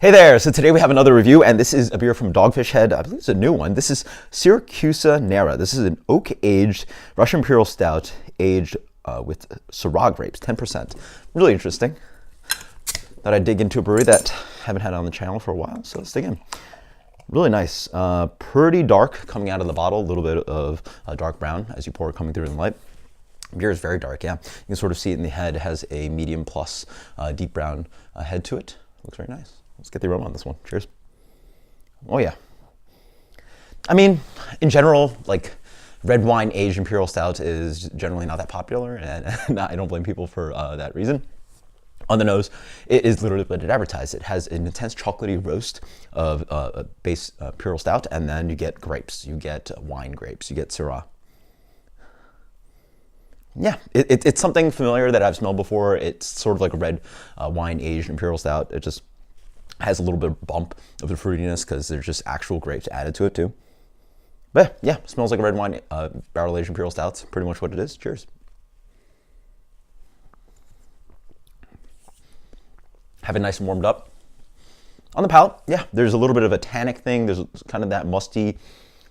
Hey there, so today we have another review, and this is a beer from Dogfish Head. I believe it's a new one. This is Siracusa Nera. This is an oak-aged Russian Imperial Stout aged with Syrah grapes, 10%. Really interesting. Thought I'd dig into a brewery that I haven't had on the channel for a while, so let's dig in. Really nice. Pretty dark coming out of the bottle, a little bit of dark brown as you pour it coming through in the light. Beer is very dark, yeah. You can sort of see it in the head. It has a medium plus deep brown head to it. Looks very nice. Let's get the aroma on this one. Cheers. Oh yeah. I mean, in general, like red wine aged Imperial Stout is generally not that popular, and I don't blame people for that reason. On the nose, it is literally what it advertised. It has an intense chocolatey roast of a base Imperial Stout, and then you get grapes. You get wine grapes. You get Syrah. Yeah, it's something familiar that I've smelled before. It's sort of like a red wine aged Imperial Stout. It just has a little bit of bump of the fruitiness because there's just actual grapes added to it too. But yeah, smells like a red wine barrel aged Imperial Stout's pretty much what it is. Cheers. Have it nice and warmed up. On the palate, yeah, there's a little bit of a tannic thing. There's kind of that musty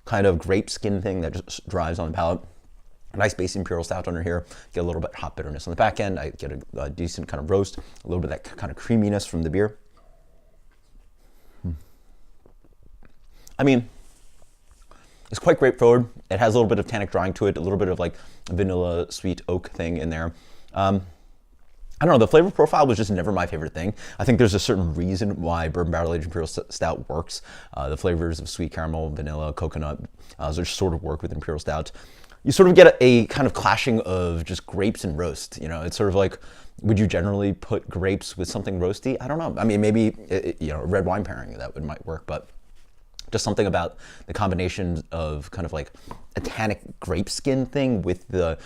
kind of grape skin thing that just drives on the palate. A nice base Imperial Stout under here. Get a little bit hot bitterness on the back end. I get a decent kind of roast, a little bit of that kind of creaminess from the beer. I mean, it's quite grape forward. It has a little bit of tannic drying to it, a little bit of like vanilla sweet oak thing in there. I don't know, the flavor profile was just never my favorite thing. I think there's a certain reason why bourbon barrel aged Imperial Stout works. The flavors of sweet caramel, vanilla, coconut, just sort of work with Imperial Stout. You sort of get a kind of clashing of just grapes and roast. You know, it's sort of like, would you generally put grapes with something roasty? I don't know. I mean, maybe, you know, red wine pairing, that might work, but just something about the combination of kind of like a tannic grape skin thing with the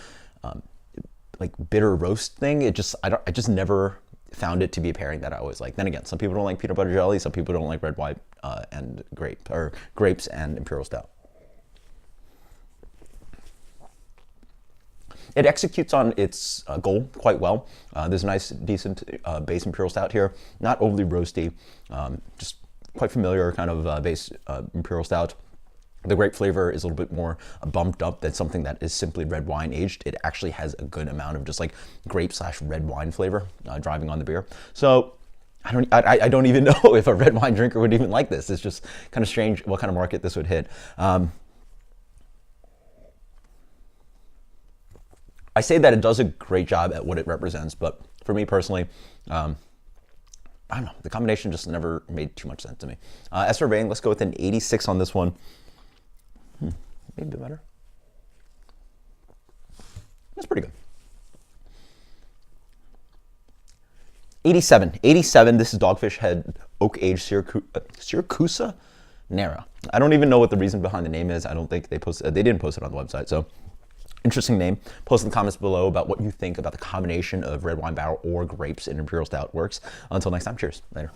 like bitter roast thing. I just never found it to be a pairing that I always like. Then again, some people don't like peanut butter jelly. Some people don't like red wine and grapes and Imperial Stout. It executes on its goal quite well. There's a nice, decent base Imperial Stout here. Not overly roasty, just quite familiar kind of base Imperial Stout. The grape flavor is a little bit more bumped up than something that is simply red wine aged. It actually has a good amount of just like grape / red wine flavor driving on the beer. So I don't even know if a red wine drinker would even like this. It's just kind of strange what kind of market this would hit. I say that it does a great job at what it represents, but for me personally, I don't know, the combination just never made too much sense to me. As for rating, let's go with an 86 on this one. Maybe a bit better. That's pretty good. 87. 87, this is Dogfish Head Oak Aged Siracusa Nera. I don't even know what the reason behind the name is. I don't think they didn't post it on the website, so interesting name. Post in the comments below about what you think about the combination of red wine barrel or grapes in Imperial Stout works. Until next time, cheers. Later.